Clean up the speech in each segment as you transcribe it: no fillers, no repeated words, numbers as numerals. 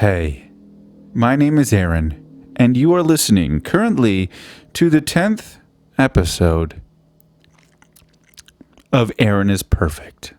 Hey, my name is Aaron, and you are listening currently to the 10th episode of Aaron is Perfect.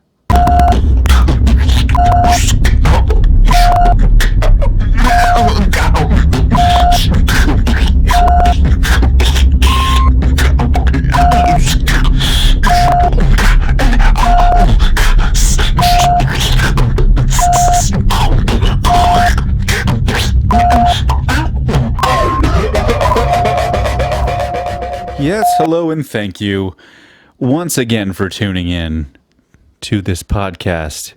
Yes, hello, and thank you once again for tuning in to this podcast.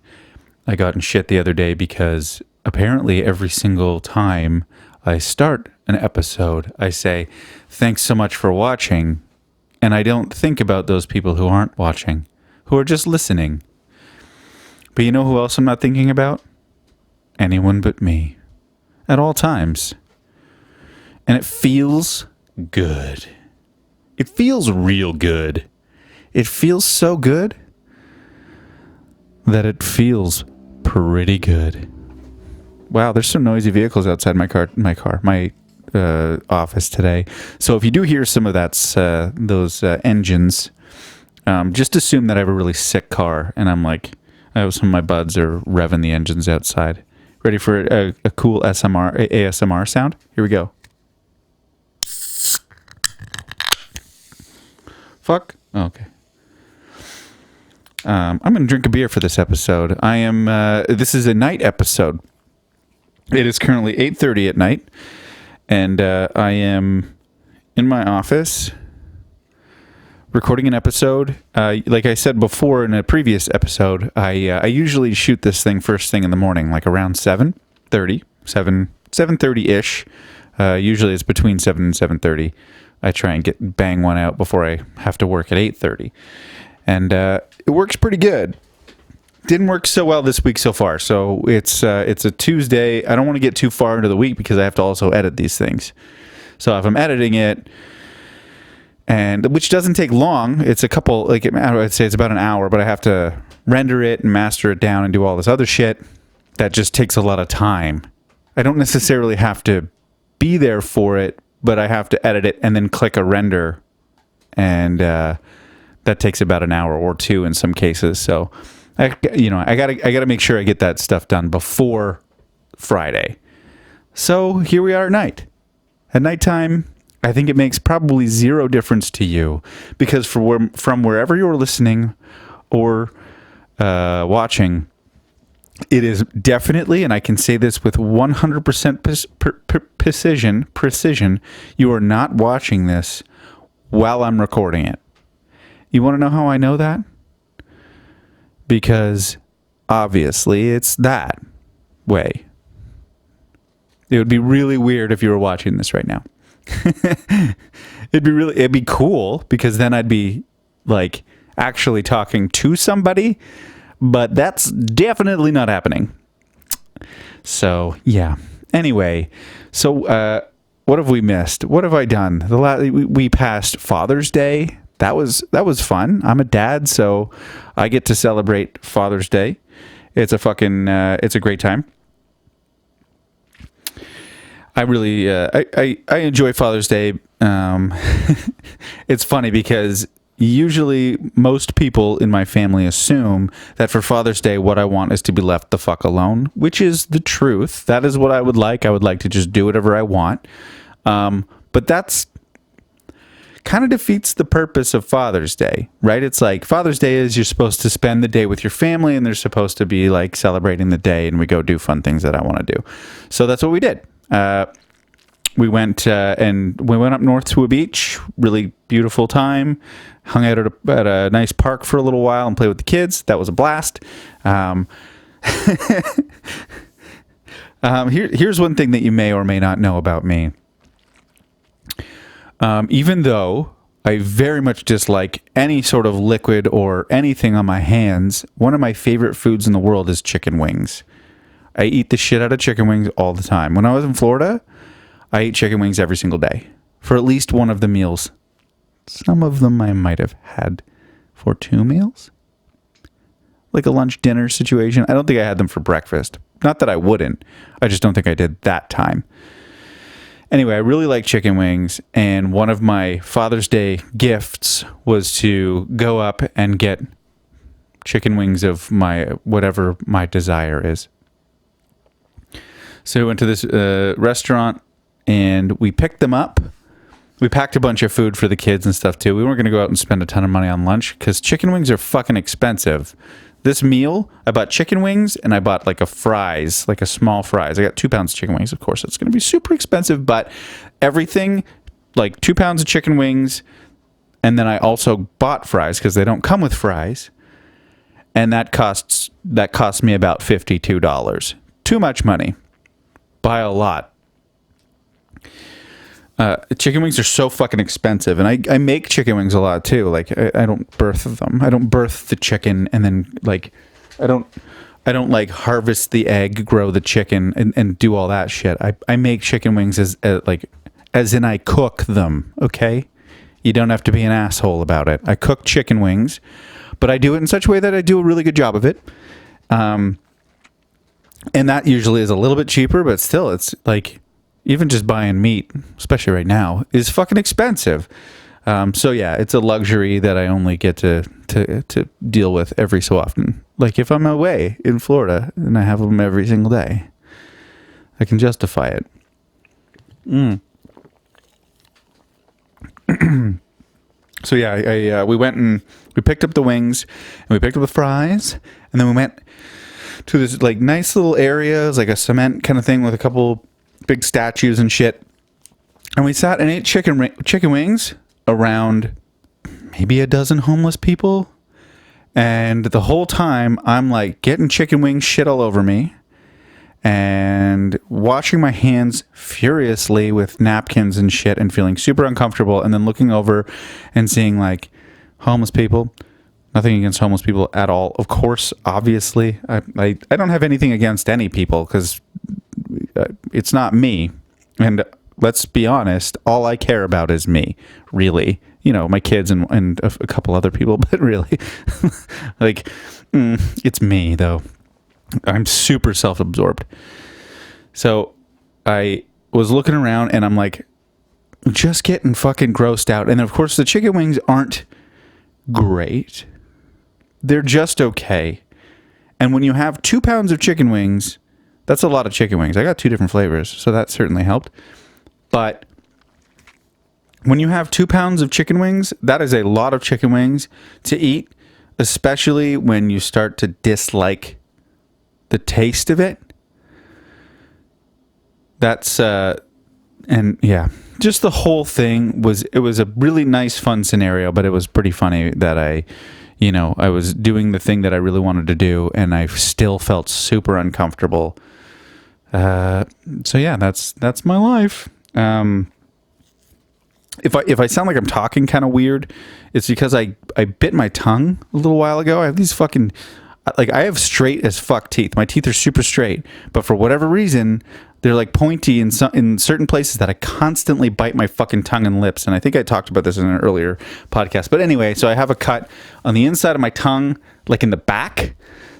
I got in shit the other day because apparently every single time I start an episode, I say, thanks so much for watching, and I don't think about those people who aren't watching, who are just listening. But you know who else I'm not thinking about? Anyone but me. At all times. And it feels good. It feels real good. It feels so good that it feels pretty good. Wow, there's some noisy vehicles outside my office today. So if you do hear some of those engines, just assume that I have a really sick car, and some of my buds are revving the engines outside. Ready for a cool ASMR sound? Here we go. Fuck. Oh, okay. I'm going to drink a beer for this episode. This is a night episode. It is currently 8:30 at night, and I am in my office recording an episode. Like I said before in a previous episode, I usually shoot this thing first thing in the morning, like around 7:30-ish. Usually it's between 7 and 7:30. I try and bang one out before I have to work at 8:30. And it works pretty good. Didn't work so well this week so far. So it's a Tuesday. I don't want to get too far into the week because I have to also edit these things. So if I'm editing it, which doesn't take long, it's I'd say it's about an hour, but I have to render it and master it down and do all this other shit. That just takes a lot of time. I don't necessarily have to be there for it, but I have to edit it and then click a render, and that takes about an hour or two in some cases. So, I gotta make sure I get that stuff done before Friday. So here we are at night. At nighttime, I think it makes probably zero difference to you because from wherever you're listening or watching, it is definitely, and I can say this with 100% precision, you are not watching this while I'm recording it. You want to know how I know that? Because obviously it's that way. It would be really weird if you were watching this right now. It'd be cool because then I'd be like actually talking to somebody. But that's definitely not happening. So, yeah. Anyway, so what have we missed? What have I done? We passed Father's Day. That was fun. I'm a dad, so I get to celebrate Father's Day. It's it's a great time. I really I enjoy Father's Day. It's funny because usually, most people in my family assume that for Father's Day, what I want is to be left the fuck alone, which is the truth. That is what I would like. I would like to just do whatever I want. But that's kind of defeats the purpose of Father's Day, right? It's like Father's Day is you're supposed to spend the day with your family, and they're supposed to be like celebrating the day, and we go do fun things that I want to do. So that's what we did. We went up north to a beach. Really beautiful time. Hung out at a nice park for a little while and played with the kids. That was a blast. Here's one thing that you may or may not know about me. Even though I very much dislike any sort of liquid or anything on my hands, one of my favorite foods in the world is chicken wings. I eat the shit out of chicken wings all the time. When I was in Florida, I ate chicken wings every single day for at least one of the meals. Some of them I might have had for 2 meals. like a lunch dinner situation. I don't think I had them for breakfast. Not that I wouldn't. I just don't think I did that time. Anyway, I really like chicken wings, and one of my Father's Day gifts was to go up and get chicken wings of my whatever my desire is. So we went to this restaurant, and we picked them up. We packed a bunch of food for the kids and stuff too. We weren't going to go out and spend a ton of money on lunch because chicken wings are fucking expensive. This meal, I bought chicken wings and I bought like a fries, like a small fries. I got 2 pounds of chicken wings. Of course, it's going to be super expensive, but everything, like 2 pounds of chicken wings. And then I also bought fries because they don't come with fries. And that cost me about $52. Too much money by a lot. Chicken wings are so fucking expensive, and I make chicken wings a lot too. Like I don't birth them. I don't birth the chicken, and then like I don't like harvest the egg, grow the chicken, and do all that shit. I make chicken wings as in I cook them. Okay, you don't have to be an asshole about it. I cook chicken wings, but I do it in such a way that I do a really good job of it. And that usually is a little bit cheaper, but still, it's like. Even just buying meat, especially right now, is fucking expensive. So yeah, it's a luxury that I only get to deal with every so often. Like if I'm away in Florida and I have them every single day, I can justify it. So yeah, we went and we picked up the wings and we picked up the fries, and then we went to this like nice little area. It was like a cement kind of thing with a couple big statues and shit, and we sat and ate chicken wings around maybe a dozen homeless people, and the whole time I'm like getting chicken wing shit all over me and washing my hands furiously with napkins and shit and feeling super uncomfortable, and then looking over and seeing like homeless people. Nothing against homeless people at all, of course, obviously. I don't have anything against any people because it's not me, and let's be honest, all I care about is me, really. You know, my kids and a couple other people, but really, like, it's me, though. I'm super self-absorbed. So I was looking around, and I'm like, just getting fucking grossed out. And of course, the chicken wings aren't great. They're just okay. And when you have 2 pounds of chicken wings, that's a lot of chicken wings. I got 2 different flavors, so that certainly helped. But when you have 2 pounds of chicken wings, that is a lot of chicken wings to eat, especially when you start to dislike the taste of it. That's, and yeah, just the whole thing it was a really nice, fun scenario, but it was pretty funny that I was doing the thing that I really wanted to do, and I still felt super uncomfortable. So yeah, that's my life. If I sound like I'm talking kind of weird, it's because I bit my tongue a little while ago. I have these fucking, like, I have straight as fuck teeth. My teeth are super straight, but for whatever reason, they're like pointy in certain places that I constantly bite my fucking tongue and lips. And I think I talked about this in an earlier podcast. But anyway, so I have a cut on the inside of my tongue, like in the back.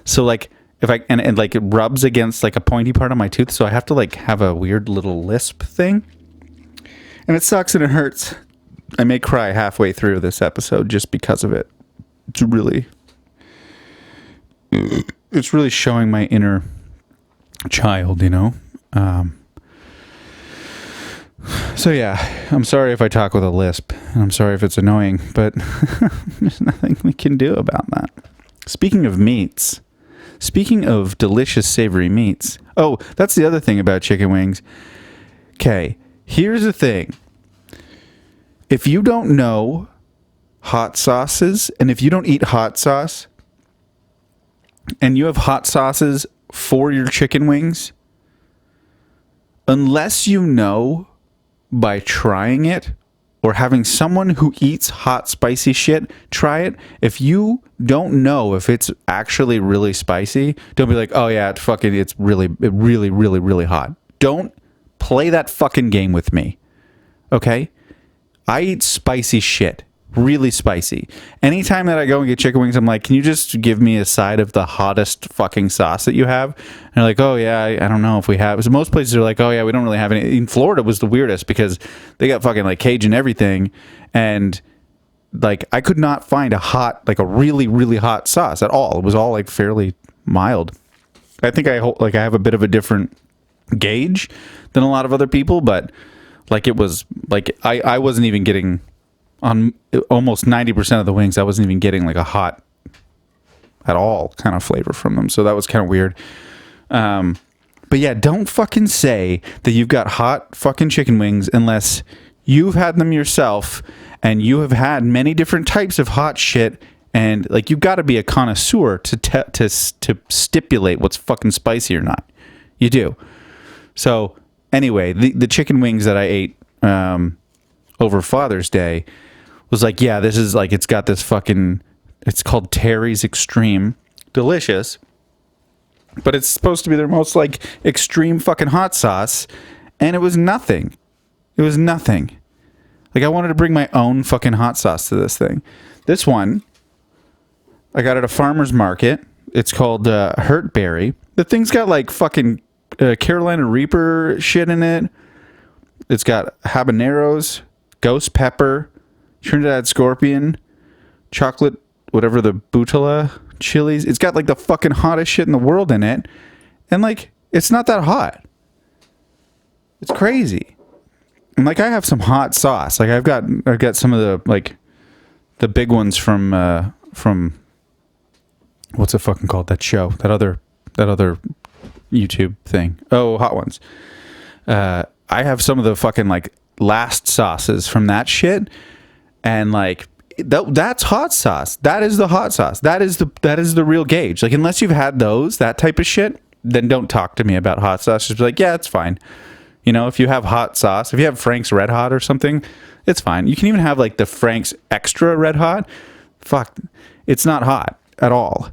So like, if I and like it rubs against like a pointy part of my tooth, so I have to like have a weird little lisp thing, and it sucks and it hurts. I may cry halfway through this episode just because of it. It's really showing my inner child, you know. So yeah, I'm sorry if I talk with a lisp, and I'm sorry if it's annoying, but there's nothing we can do about that. Speaking of meats. Speaking of delicious savory meats. Oh, that's the other thing about chicken wings. Okay, here's the thing. If you don't know hot sauces, and if you don't eat hot sauce, and you have hot sauces for your chicken wings, unless you know by trying it, or having someone who eats hot, spicy shit try it, if you don't know if it's actually really spicy, don't be like, oh yeah, it's really, really, really, really hot. Don't play that fucking game with me. Okay? I eat spicy shit. really spicy. Anytime that I go and get chicken wings, I'm like, can you just give me a side of the hottest fucking sauce that you have? And they're like, oh yeah, I don't know if we have. So most places are like, oh yeah, we don't really have any. In Florida was the weirdest because they got fucking like Cajun everything, and like I could not find a really really hot sauce at all. It was all like fairly mild. I think I have a bit of a different gauge than a lot of other people, but like it was like I wasn't even getting on almost 90% of the wings. I wasn't even getting like a hot at all kind of flavor from them. So that was kind of weird. But yeah, don't fucking say that you've got hot fucking chicken wings unless you've had them yourself and you have had many different types of hot shit. And like, you've got to be a connoisseur to stipulate what's fucking spicy or not. You do. So anyway, the chicken wings that I ate over Father's Day was like, yeah, this is like, it's got this fucking, it's called Terry's Extreme. Delicious. But it's supposed to be their most like extreme fucking hot sauce. And it was nothing. It was nothing. Like, I wanted to bring my own fucking hot sauce to this thing. This one, I got at a farmer's market. It's called Hurtberry. The thing's got like fucking Carolina Reaper shit in it. It's got habaneros, ghost pepper, Trinidad Scorpion, chocolate, whatever the Butala chilies. It's got like the fucking hottest shit in the world in it. And like, it's not that hot. It's crazy. And like, I have some hot sauce. Like I've got some of the like the big ones from what's it fucking called? That show, that other YouTube thing. Oh, Hot Ones. I have some of the fucking like last sauces from that shit. And like that's hot sauce. That is the hot sauce. That is the real gauge. Like, unless you've had that type of shit, then don't talk to me about hot sauce. Just be like, yeah, it's fine. You know, if you have hot sauce, if you have Frank's Red Hot or something, it's fine. You can even have like the Frank's Extra Red Hot. Fuck, it's not hot at all.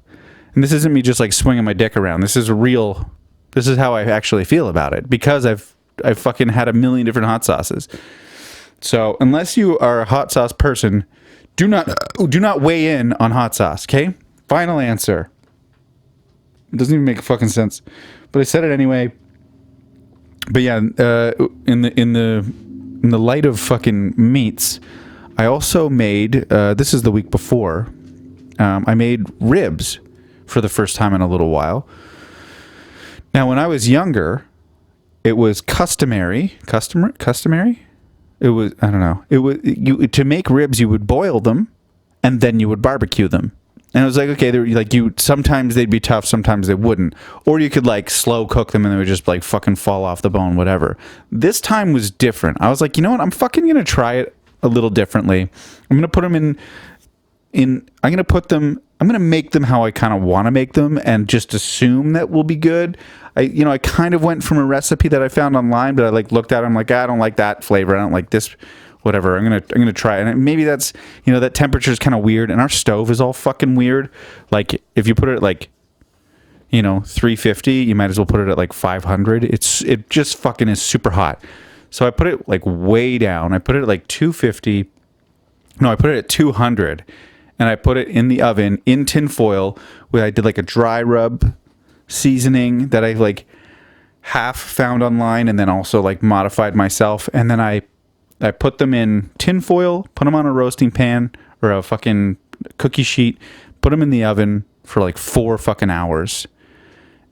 And this isn't me just like swinging my dick around. This is real. This is how I actually feel about it, because I've fucking had a million different hot sauces. So unless you are a hot sauce person, do not weigh in on hot sauce. Okay, final answer. It doesn't even make fucking sense, but I said it anyway. But yeah, in the light of fucking meats, I also made this is the week before. I made ribs for the first time in a little while. Now, when I was younger, it was customary. It was, I don't know. It was to make ribs, you would boil them, and then you would barbecue them. And it was like, okay, sometimes they'd be tough, sometimes they wouldn't. Or you could like slow cook them and they would just like fucking fall off the bone, whatever. This time was different. I was like, you know what? I'm fucking going to try it a little differently. I'm going to put them I'm going to make them how I kind of want to make them and just assume that will be good. I kind of went from a recipe that I found online, but I like looked at it. I'm like, I don't like that flavor. I don't like this. Whatever, I'm gonna try it. And maybe that's, that temperature is kind of weird, and our stove is all fucking weird. Like, if you put it at like 350, you might as well put it at like 500. It just fucking is super hot. So I put it like way down. I put it at like 250. No, I put it at 200, and I put it in the oven in tin foil. Where I did like a dry rub seasoning that I like half found online, and then also like modified myself, and then I put them in tin foil, put them on a roasting pan or a fucking cookie sheet, put them in the oven for like 4 fucking hours,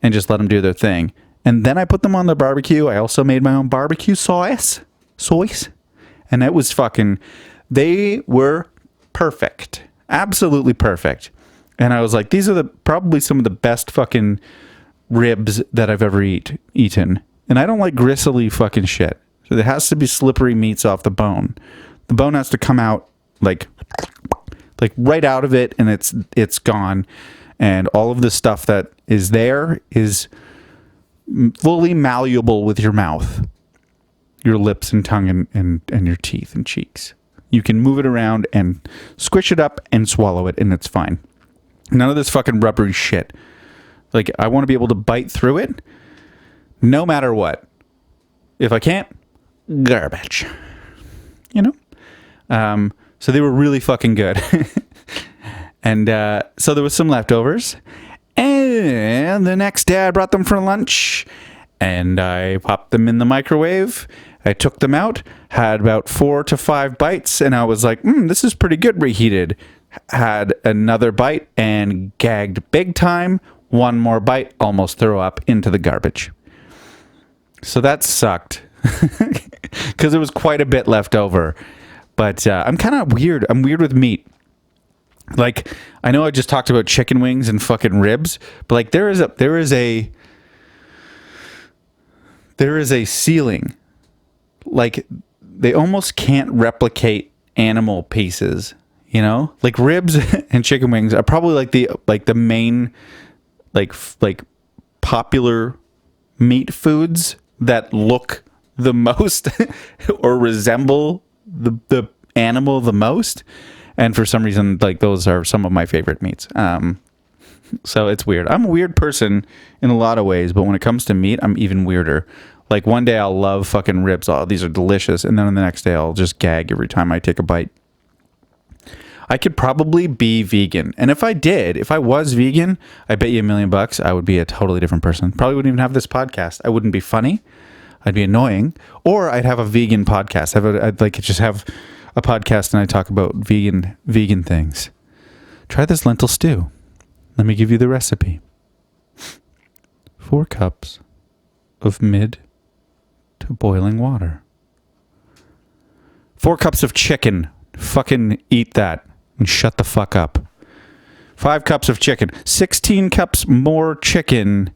and just let them do their thing. And then I put them on the barbecue. I also made my own barbecue sauce, and it was fucking, they were perfect, absolutely perfect. And I was like, these are probably some of the best fucking ribs that I've ever eaten. And I don't like gristly fucking shit. So there has to be slippery meats off the bone. The bone has to come out like right out of it, and it's gone. And all of the stuff that is there is fully malleable with your mouth, your lips and tongue and your teeth and cheeks. You can move it around and squish it up and swallow it, and it's fine. None of this fucking rubbery shit. Like, I want to be able to bite through it no matter what. If I can't, garbage. So they were really fucking good. And so there was some leftovers. And the next day I brought them for lunch. And I popped them in the microwave. I took them out, had about 4 to 5 bites, and I was like, this is pretty good reheated. Had another bite and gagged big time. One more bite, almost throw up into the garbage. So that sucked because there was quite a bit left over. But I'm kind of weird. I'm weird with meat. Like, I know I just talked about chicken wings and fucking ribs, but like there is a ceiling. Like, they almost can't replicate animal pieces, you know? Like ribs and chicken wings are probably like the main like popular meat foods that look the most or resemble the animal the most. And for some reason, like, those are some of my favorite meats. So it's weird. I'm a weird person in a lot of ways, but when it comes to meat, I'm even weirder. Like, one day I'll love fucking ribs. Oh, these are delicious. And then the next day I'll just gag every time I take a bite. I could probably be vegan. And if I was vegan, I bet you $1 million I would be a totally different person. Probably wouldn't even have this podcast. I wouldn't be funny. I'd be annoying. Or I'd have a vegan podcast. I'd like just have a podcast and I talk about vegan things. Try this lentil stew. Let me give you the recipe. 4 cups of mid to boiling water. 4 cups of chicken. Fucking eat that and shut the fuck up. 5 cups of chicken. 16 cups more chicken.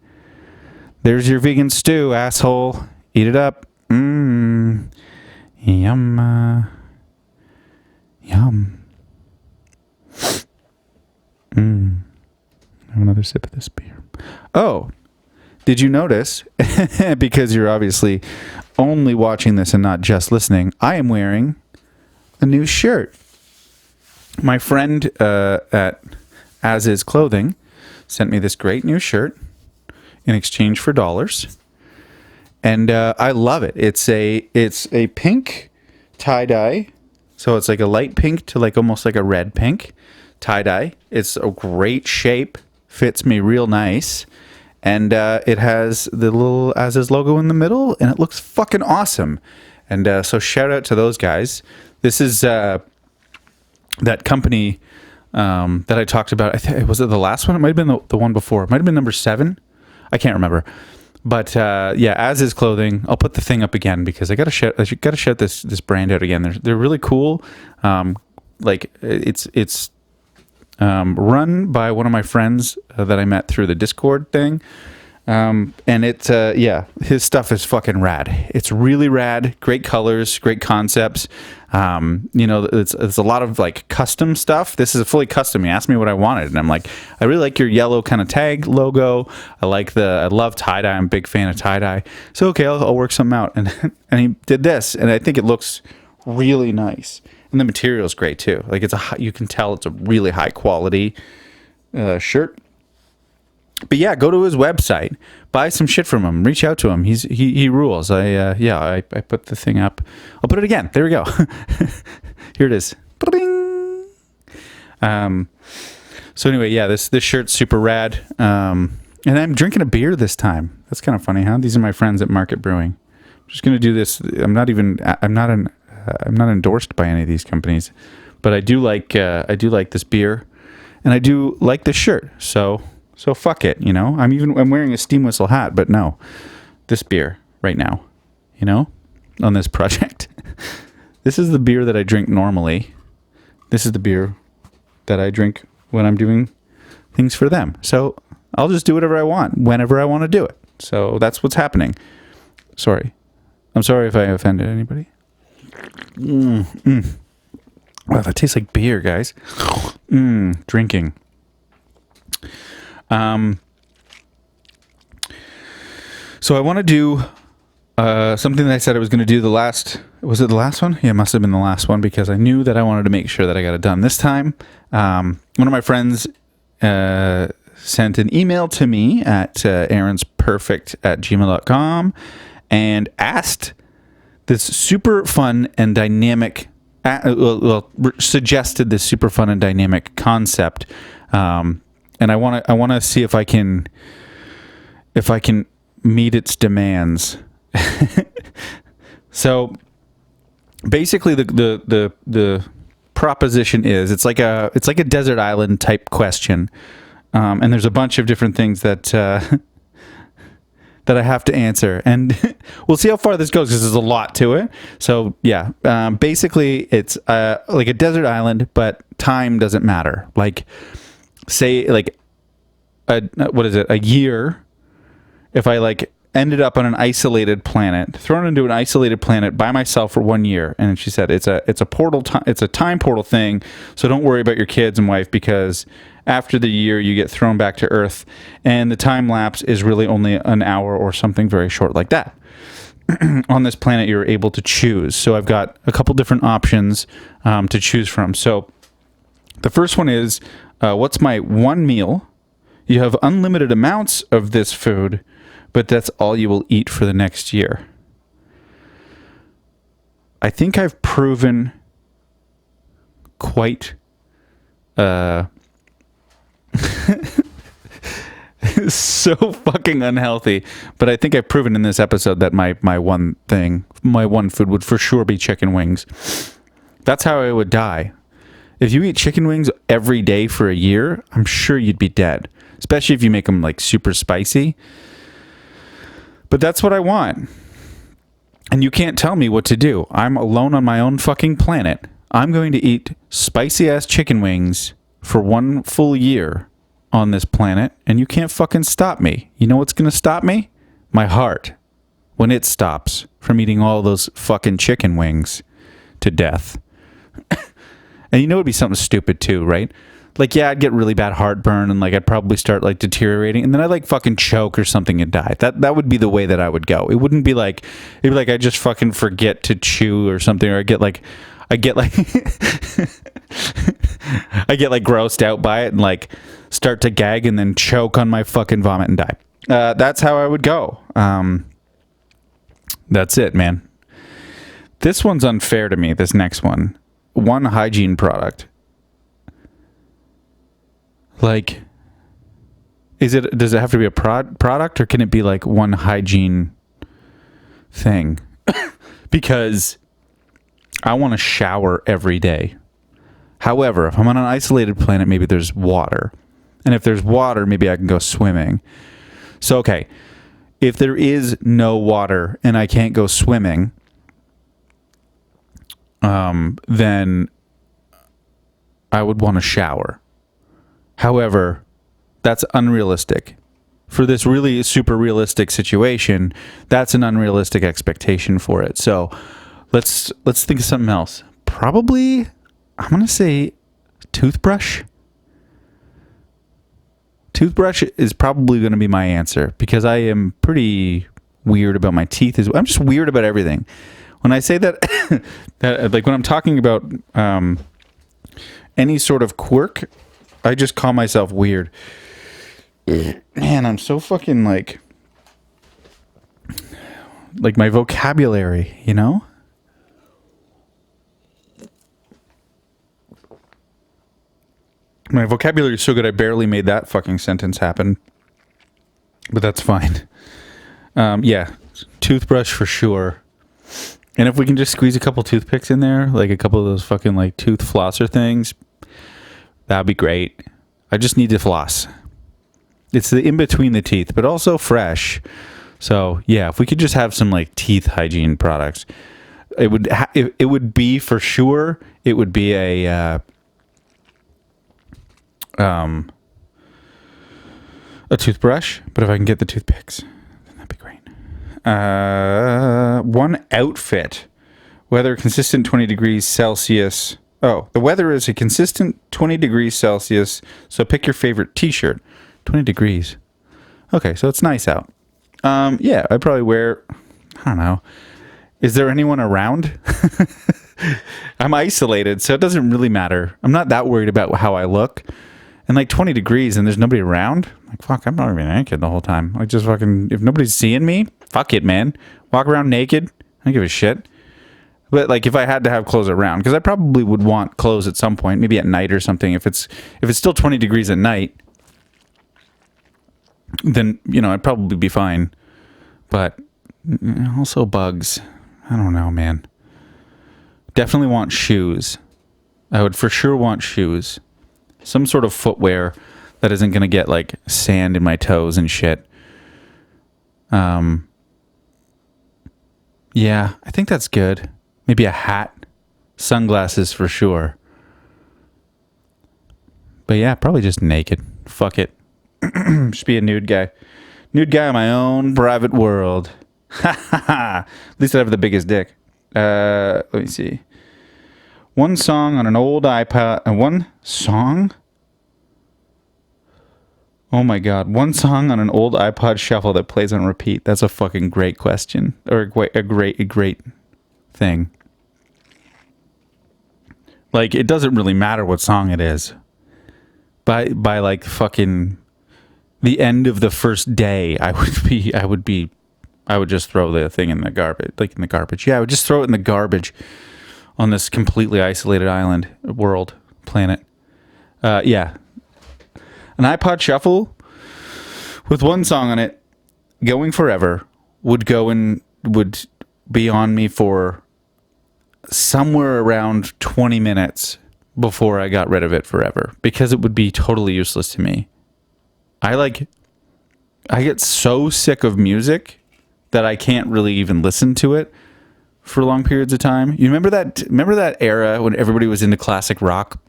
There's your vegan stew, asshole. Eat it up. Yum. Yum. Have another sip of this beer. Oh, did you notice? Because you're obviously only watching this and not just listening. I am wearing a new shirt. My friend at As Is Clothing sent me this great new shirt in exchange for dollars, and I love it. It's a pink tie-dye, so it's like a light pink to like almost like a red pink tie-dye. It's a great shape, fits me real nice, and it has the little As Is logo in the middle, and it looks fucking awesome. And so shout out to those guys. This is that company that I talked about. Was it the last one? It might have been the one before. It might have been number 7. I can't remember. But yeah, As Is Clothing. I'll put the thing up again because I gotta shout this brand out again. They're really cool. Like it's run by one of my friends that I met through the Discord thing. And it's his stuff is fucking rad. It's really rad. Great colors, great concepts. It's a lot of like custom stuff. This is fully custom. He asked me what I wanted, and I'm like, I really like your yellow kind of tag logo. I love tie-dye. I'm a big fan of tie-dye. So okay, I'll work something out. And he did this, and I think it looks really nice. And the material is great too. Like you can tell it's a really high quality shirt. But yeah, go to his website, buy some shit from him, reach out to him. He rules. I put the thing up. I'll put it again. There we go. Here it is. So anyway, yeah, this shirt's super rad. And I'm drinking a beer this time. That's kind of funny, huh? These are my friends at Market Brewing. I'm just gonna do this. I'm not endorsed by any of these companies, but I do like this beer, and I do like this shirt. So fuck it, you know. I'm wearing a steam whistle hat, but no, this beer right now, you know, on this project. This is the beer that I drink normally. This is the beer that I drink when I'm doing things for them. So I'll just do whatever I want, whenever I want to do it. So that's what's happening. Sorry. I'm sorry if I offended anybody. Wow, that tastes like beer, guys. Drinking. So I want to do something that I said I was going to do was it the last one? Yeah, it must have been the last one because I knew that I wanted to make sure that I got it done this time. One of my friends sent an email to me at aaronsperfect@gmail.com and asked this super fun and dynamic suggested this super fun and dynamic concept, and I want to see if I can meet its demands. So basically, the proposition is it's like a desert island type question, and there's a bunch of different things that that I have to answer, and we'll see how far this goes because there's a lot to it. So yeah, basically it's like a desert island, but time doesn't matter. Like say like a year. If I like ended up on an isolated planet, thrown into an isolated planet by myself for 1 year, and she said it's a portal time, it's a time portal thing. So don't worry about your kids and wife because after the year you get thrown back to Earth, and the time lapse is really only an hour or something very short like that. On this planet, you're able to choose. So I've got a couple different options to choose from. So the first one is, what's my one meal? You have unlimited amounts of this food, but that's all you will eat for the next year. I think I've proven quite so fucking unhealthy, but I think I've proven in this episode that my one food would for sure be chicken wings. That's how I would die. If you eat chicken wings every day for a year, I'm sure you'd be dead, especially if you make them like super spicy. But that's what I want. And you can't tell me what to do. I'm alone on my own fucking planet. I'm going to eat spicy ass chicken wings for 1 full year on this planet, and you can't fucking stop me. You know what's going to stop me? My heart. When it stops from eating all those fucking chicken wings to death. And you know it'd be something stupid too, right? Like, yeah, I'd get really bad heartburn and like I'd probably start like deteriorating, and then I'd like fucking choke or something and die. That would be the way that I would go. It wouldn't be like, it'd be like I just fucking forget to chew or something, or I get like I get like grossed out by it and like start to gag and then choke on my fucking vomit and die. That's how I would go. That's it, man. This one's unfair to me, this next one. One hygiene product. Like, does it have to be a product, or can it be like one hygiene thing? Because I want to shower every day. However, if I'm on an isolated planet, maybe there's water. And if there's water, maybe I can go swimming. So, okay, if there is no water and I can't go swimming, then I would want to shower. However, that's unrealistic. For this really super realistic situation, that's an unrealistic expectation for it. So let's think of something else. Probably, I'm going to say toothbrush. Toothbrush is probably going to be my answer because I am pretty weird about my teeth. I'm just weird about everything. When I say that, that like when I'm talking about any sort of quirk, I just call myself weird. Man, I'm so fucking like my vocabulary, you know? My vocabulary is so good I barely made that fucking sentence happen. But that's fine. Yeah, toothbrush for sure. And if we can just squeeze a couple toothpicks in there, like a couple of those fucking like tooth flosser things, that'd be great. I just need to floss. It's the in between the teeth, but also fresh. So yeah, if we could just have some like teeth hygiene products, it would be for sure. It would be a toothbrush. But if I can get the toothpicks, then that'd be great. One outfit, weather consistent 20 degrees Celsius. Oh, the weather is a consistent 20 degrees Celsius, so pick your favorite t-shirt. 20 degrees. Okay, so it's nice out. Yeah, I'd probably wear, I don't know. Is there anyone around? I'm isolated, so it doesn't really matter. I'm not that worried about how I look. And like 20 degrees and there's nobody around, like, fuck, I'm not gonna be naked the whole time. Like, just fucking, if nobody's seeing me, fuck it, man. Walk around naked. I don't give a shit. But like if I had to have clothes around, because I probably would want clothes at some point, maybe at night or something. If it's still 20 degrees at night, then I'd probably be fine. But also bugs. I don't know, man. Definitely want shoes. I would for sure want shoes. Some sort of footwear that isn't going to get like sand in my toes and shit. Yeah, I think that's good. Maybe a hat. Sunglasses for sure. But yeah, probably just naked. Fuck it. Just be a nude guy. Nude guy in my own private world. At least I have the biggest dick. Let me see. One song on an old iPod. One song? Oh my God. One song on an old iPod shuffle that plays on repeat. That's a fucking great question. Or a great thing. Like, it doesn't really matter what song it is. By like fucking the end of the first day, I would just throw the thing in the garbage. Like in the garbage. Yeah, I would just throw it in the garbage on this completely isolated island, world, planet. Yeah. An iPod shuffle with one song on it, going forever, would be on me for somewhere around 20 minutes before I got rid of it forever, because it would be totally useless to me. I get so sick of music that I can't really even listen to it for long periods of time. You remember that era when everybody was into classic rock?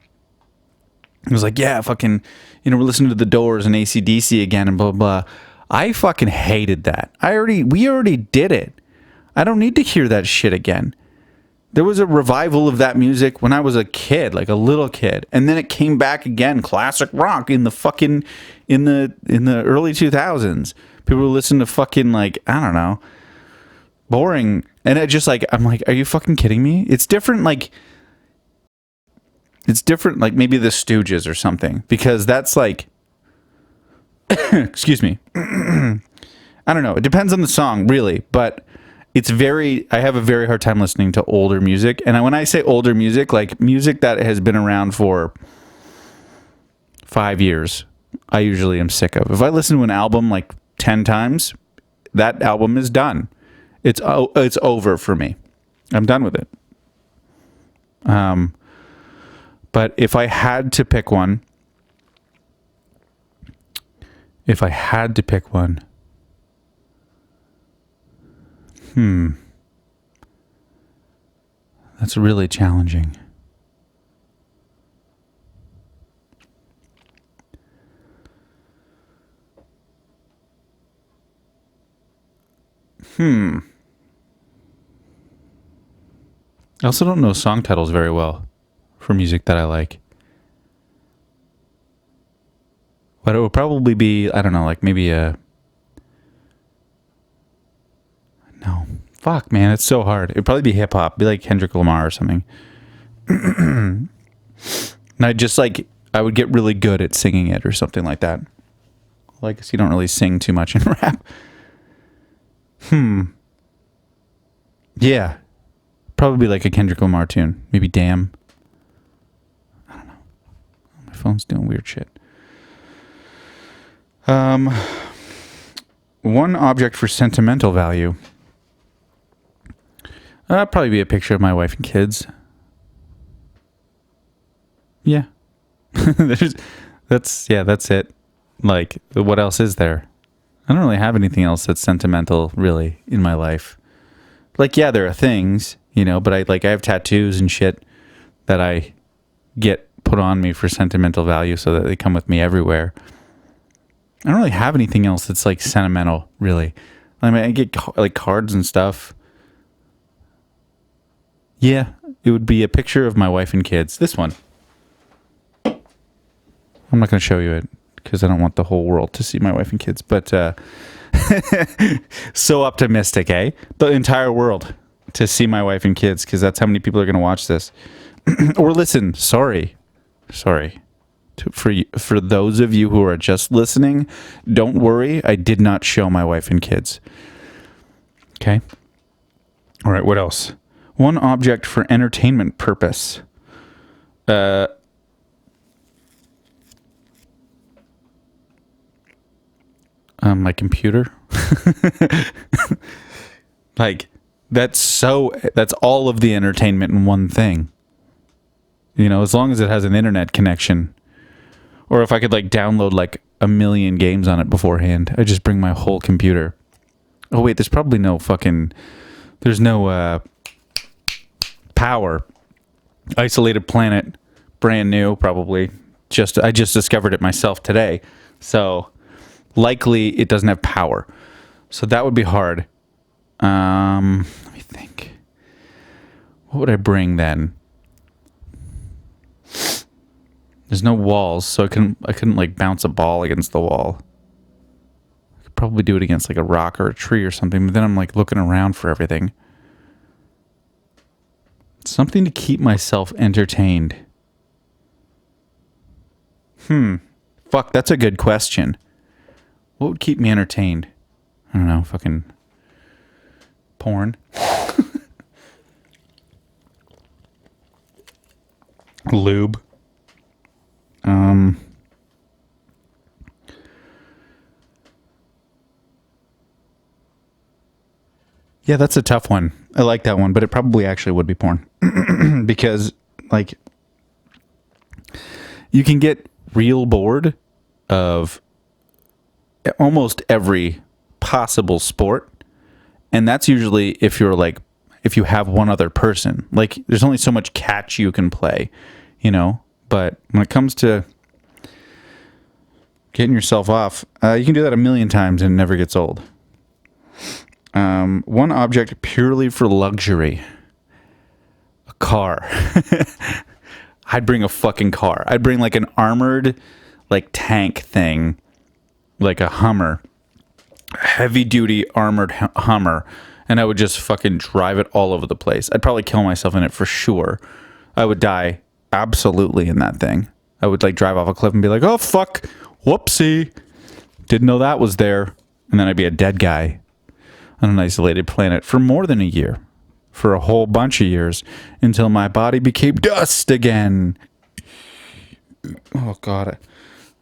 It was like, yeah, fucking, we're listening to the Doors and AC/DC again and blah, blah. I fucking hated that. We already did it. I don't need to hear that shit again. There was a revival of that music when I was a kid, like a little kid. And then it came back again, classic rock in the early 2000s. People were listening to fucking like, I don't know, boring. And I'm like, are you fucking kidding me? It's different like maybe the Stooges or something, because that's like, excuse me. I don't know. It depends on the song, really, but I have a very hard time listening to older music. And when I say older music, like music that has been around for 5 years, I usually am sick of. If I listen to an album like 10 times, that album is done. It's over for me. I'm done with it. But if I had to pick one, that's really challenging. I also don't know song titles very well for music that I like. But it would probably be, I don't know, like maybe no. Fuck, man, it's so hard. It'd probably be hip hop, be like Kendrick Lamar or something. And I would get really good at singing it or something like that. Well, I guess you don't really sing too much in rap. Yeah. Probably like a Kendrick Lamar tune. Maybe Damn. I don't know. My phone's doing weird shit. One object for sentimental value. Probably be a picture of my wife and kids. Yeah. That's it. Like, what else is there? I don't really have anything else that's sentimental, really, in my life. Like, yeah, there are things, but I have tattoos and shit that I get put on me for sentimental value so that they come with me everywhere. I don't really have anything else that's like sentimental, really. I mean, I get like cards and stuff. Yeah, it would be a picture of my wife and kids. This one. I'm not going to show you it because I don't want the whole world to see my wife and kids. But so optimistic, eh? The entire world to see my wife and kids, because that's how many people are going to watch this. Or listen. Sorry. For those of you who are just listening, don't worry. I did not show my wife and kids. Okay? All right, what else? One object for entertainment purpose. My computer. Like, that's all of the entertainment in one thing. You know, as long as it has an internet connection. Or if I could like download like 1 million games on it beforehand, I just bring my whole computer. Oh wait, there's probably there's no power. Isolated planet, brand new, probably. I just discovered it myself today. So likely it doesn't have power. So that would be hard. Let me think. What would I bring then? There's no walls, so I couldn't like bounce a ball against the wall. I could probably do it against like a rock or a tree or something, but then I'm like looking around for everything. Something to keep myself entertained. Fuck, that's a good question. What would keep me entertained? I don't know, fucking porn. Lube. Yeah, that's a tough one. I like that one, but it probably actually would be porn. Because, like, you can get real bored of almost every possible sport. And that's usually if you have one other person. Like, there's only so much catch you can play, you know? But when it comes to getting yourself off, you can do that 1 million times and it never gets old. One object purely for luxury. A car. I'd bring a fucking car. I'd bring like an armored like tank thing. Like a Hummer. Heavy duty armored Hummer. And I would just fucking drive it all over the place. I'd probably kill myself in it for sure. I would die absolutely in that thing. I would like drive off a cliff and be like, oh fuck, whoopsie, didn't know that was there. And then I'd be a dead guy on an isolated planet for more than a year, for a whole bunch of years, until my body became dust again. Oh god,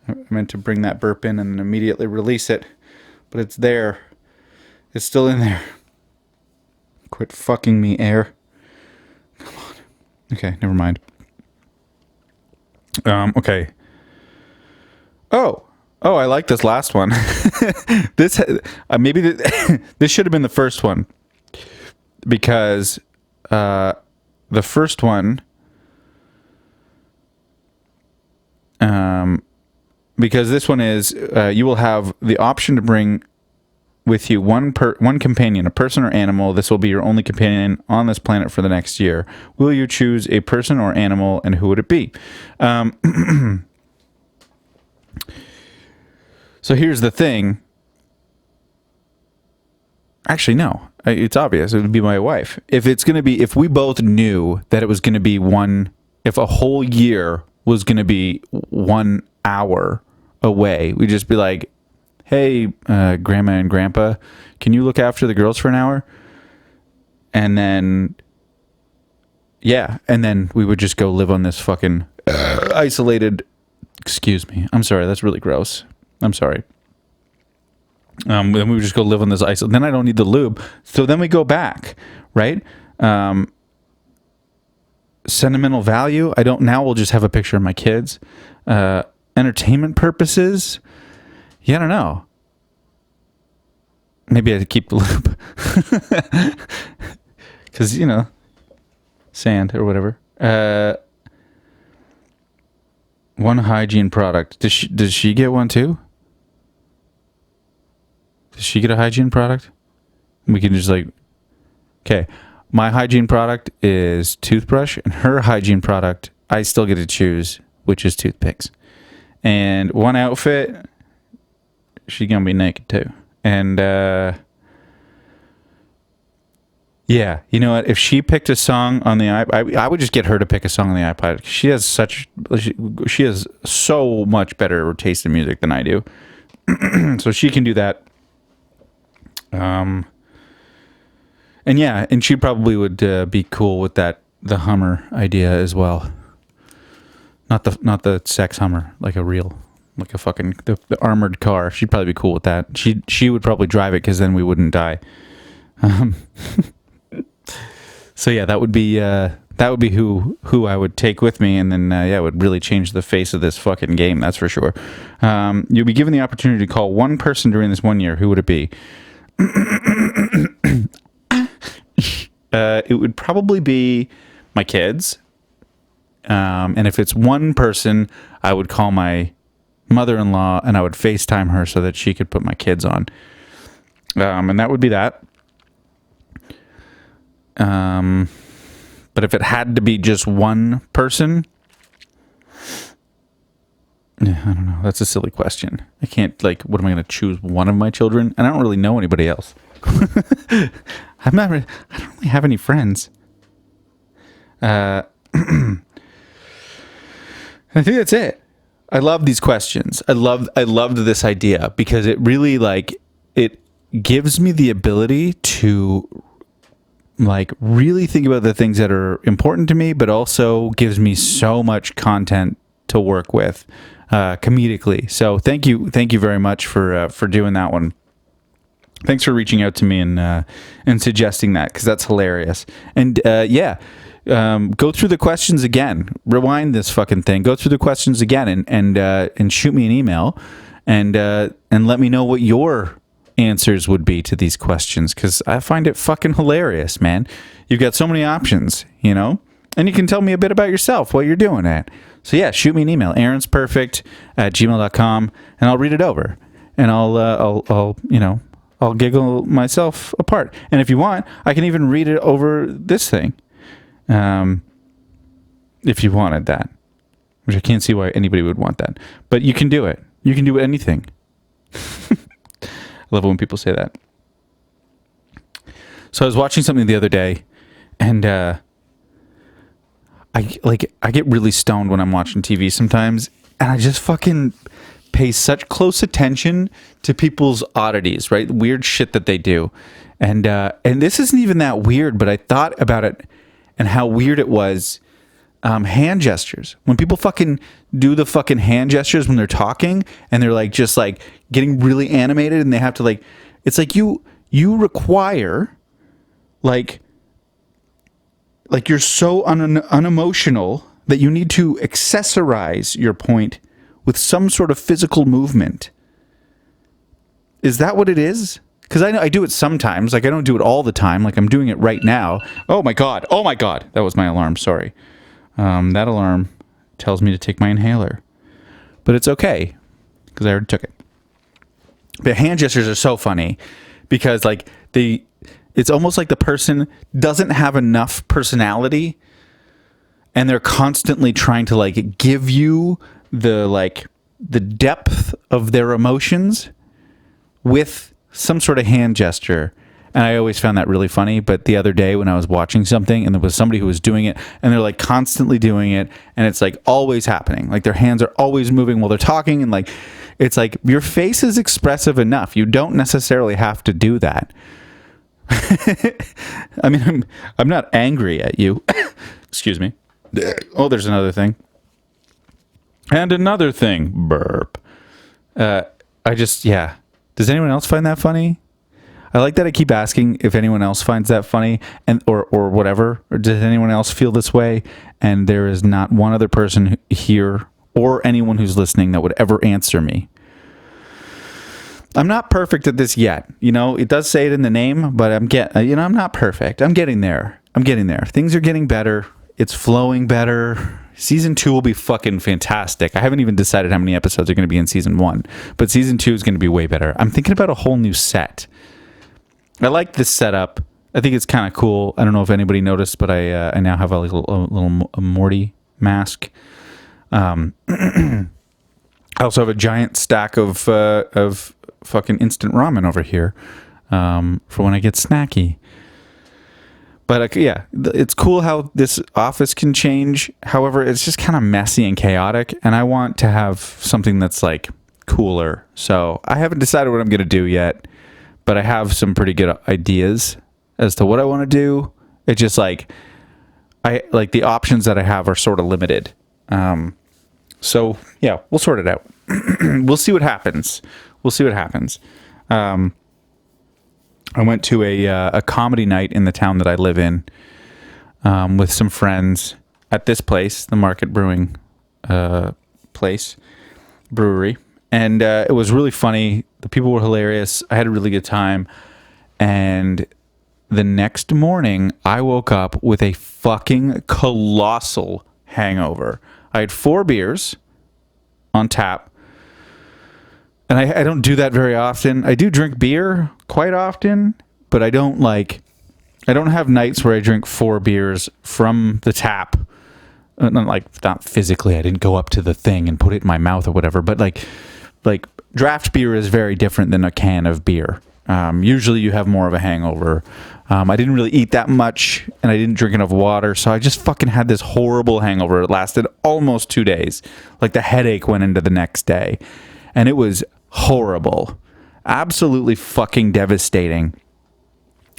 I meant to bring that burp in and then immediately release it, but it's there. It's still in there. Quit fucking me, air. Come on. Okay, never mind. Okay. Oh, I like this last one. This this should have been the first one, because the first one, because this one is you will have the option to bring with you one companion, a person or animal. This will be your only companion on this planet for the next year. Will you choose a person or animal, and who would it be? So here's the thing. Actually, no. It's obvious. It would be my wife. If we both knew that it was going to be if a whole year was going to be 1 hour away, we'd just be like, hey, Grandma and Grandpa, can you look after the girls for an hour? And then, we would just go live on this fucking isolated, excuse me, I'm sorry, that's really gross. I'm sorry. Then we would just go live on this isolated, then I don't need the lube. So then we go back, right? Sentimental value, now we'll just have a picture of my kids. Entertainment purposes, yeah, I don't know. Maybe I'd keep the loop. Because, sand or whatever. One hygiene product. Does she get one too? Does she get a hygiene product? We can just okay. My hygiene product is toothbrush, and her hygiene product, I still get to choose, which is toothpicks. And one outfit, she's gonna be naked too. And yeah, you know what? If she picked a song on the iPod, I would just get her to pick a song on the iPod. She has so much better taste in music than I do, so she can do that. And And yeah, and she probably would be cool with the Hummer idea as well. Not the sex Hummer, like a real, like a fucking the armored car. She'd probably be cool with that. She would probably drive it because then we wouldn't die. So yeah, that would be who I would take with me, and then it would really change the face of this fucking game. That's for sure. You'll be given the opportunity to call one person during this 1 year. Who would it be? It would probably be my kids. And if it's one person, I would call my mother-in-law and I would FaceTime her so that she could put my kids on. And that would be that. But if it had to be just one person, yeah, I don't know. That's a silly question. I can't, like, what am I going to choose one of my children? And I don't really know anybody else. I don't really have any friends. I think that's it. I love these questions. I loved this idea because it really, like, it gives me the ability to, like, really think about the things that are important to me, but also gives me so much content to work with comedically. So thank you very much for doing that one. Thanks for reaching out to me and suggesting that, because that's hilarious. And go through the questions again. Rewind this fucking thing. Go through the questions again and shoot me an email and let me know what your answers would be to these questions, because I find it fucking hilarious, man. You've got so many options, you know, and you can tell me a bit about yourself while you're doing it. So yeah, shoot me an email, aaronsperfect@gmail.com, and I'll read it over, and I'll giggle myself apart. And if you want, I can even read it over this thing, if you wanted that, which I can't see why anybody would want that, but you can do it. You can do anything. I love it when people say that. So I was watching something the other day, and I get really stoned when I'm watching TV sometimes, and I just fucking pay such close attention to people's oddities, right? Weird shit that they do. And this isn't even that weird, but I thought about it and how weird it was. Hand gestures. When people fucking do the fucking hand gestures when they're talking, and they're like just like getting really animated, and they have to like, it's like you require like you're so unemotional that you need to accessorize your point with some sort of physical movement. Is that what it is? Because I know I do it sometimes. Like, I don't do it all the time. Like, I'm doing it right now. Oh my god. That was my alarm. Sorry. That alarm tells me to take my inhaler. But it's okay, because I already took it. But hand gestures are so funny, because like it's almost like the person doesn't have enough personality, and they're constantly trying to like give you the depth of their emotions with some sort of hand gesture. And I always found that really funny. But the other day when I was watching something and there was somebody who was doing it, and they're like constantly doing it, and it's like always happening. Like, their hands are always moving while they're talking, and like, it's like, your face is expressive enough. You don't necessarily have to do that. I mean, I'm not angry at you. Excuse me. Oh, there's another thing. And another thing. Burp. Does anyone else find that funny? I like that I keep asking if anyone else finds that funny, and or whatever. Or does anyone else feel this way? And there is not one other person here or anyone who's listening that would ever answer me. I'm not perfect at this yet. You know, it does say it in the name, but I'm not perfect. I'm getting there. Things are getting better. It's flowing better. Season 2 will be fucking fantastic. I haven't even decided how many episodes are going to be in season 1, but season 2 is going to be way better. I'm thinking about a whole new set. I like this setup. I think it's kind of cool. I don't know if anybody noticed, but I now have a little Morty mask. I also have a giant stack of fucking instant ramen over here for when I get snacky. But it's cool how this office can change. However, it's just kind of messy and chaotic, and I want to have something that's like cooler. So I haven't decided what I'm going to do yet, but I have some pretty good ideas. as to what I want to do. It just like the options that I have are sort of limited. So yeah, we'll sort it out. We'll see what happens. I went to a comedy night in the town that I live in with some friends at this place, the Market Brewing brewery, and it was really funny. The people were hilarious. I had a really good time, and the next morning I woke up with a fucking colossal hangover. I had 4 beers on tap, and I don't do that very often. I do drink beer quite often, but I don't have nights where I drink 4 beers from the tap. Not physically, I didn't go up to the thing and put it in my mouth or whatever, but like draft beer is very different than a can of beer. Usually you have more of a hangover. I didn't really eat that much, and I didn't drink enough water, so I just fucking had this horrible hangover. It lasted almost 2 days. Like, the headache went into the next day, and it was horrible. Absolutely fucking devastating.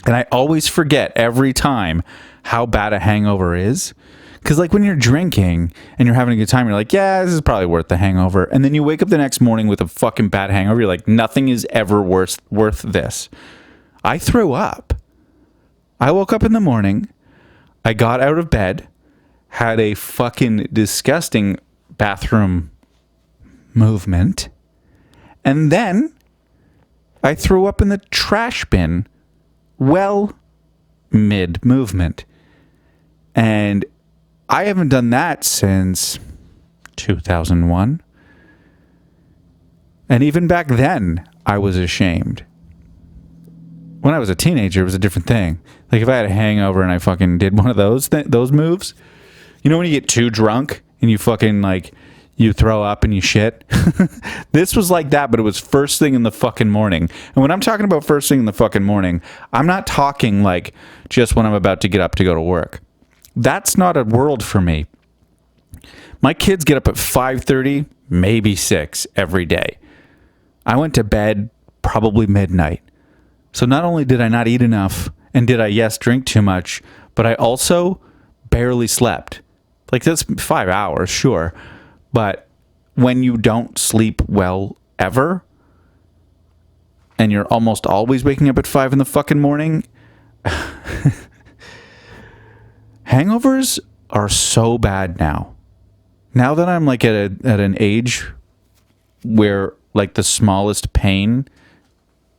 And I always forget every time how bad a hangover is. Because, like, when you're drinking and you're having a good time, you're like, yeah, this is probably worth the hangover. And then you wake up the next morning with a fucking bad hangover. You're like, nothing is ever worth this. I threw up. I woke up in the morning. I got out of bed. Had a fucking disgusting bathroom movement. And then I threw up in the trash bin. Well, mid-movement. And I haven't done that since 2001. And even back then, I was ashamed. When I was a teenager, it was a different thing. Like, if I had a hangover and I fucking did one of those moves, you know when you get too drunk and you fucking, like, you throw up and you shit? This was like that, but it was first thing in the fucking morning. And when I'm talking about first thing in the fucking morning, I'm not talking like just when I'm about to get up to go to work. That's not a world for me. My kids get up at 5:30, maybe 6 every day. I went to bed probably midnight. So not only did I not eat enough, and did I, yes, drink too much, but I also barely slept. Like, that's 5 hours, sure. But when you don't sleep well ever, and you're almost always waking up at 5 in the fucking morning, hangovers are so bad now. Now that I'm like at an age where like the smallest pain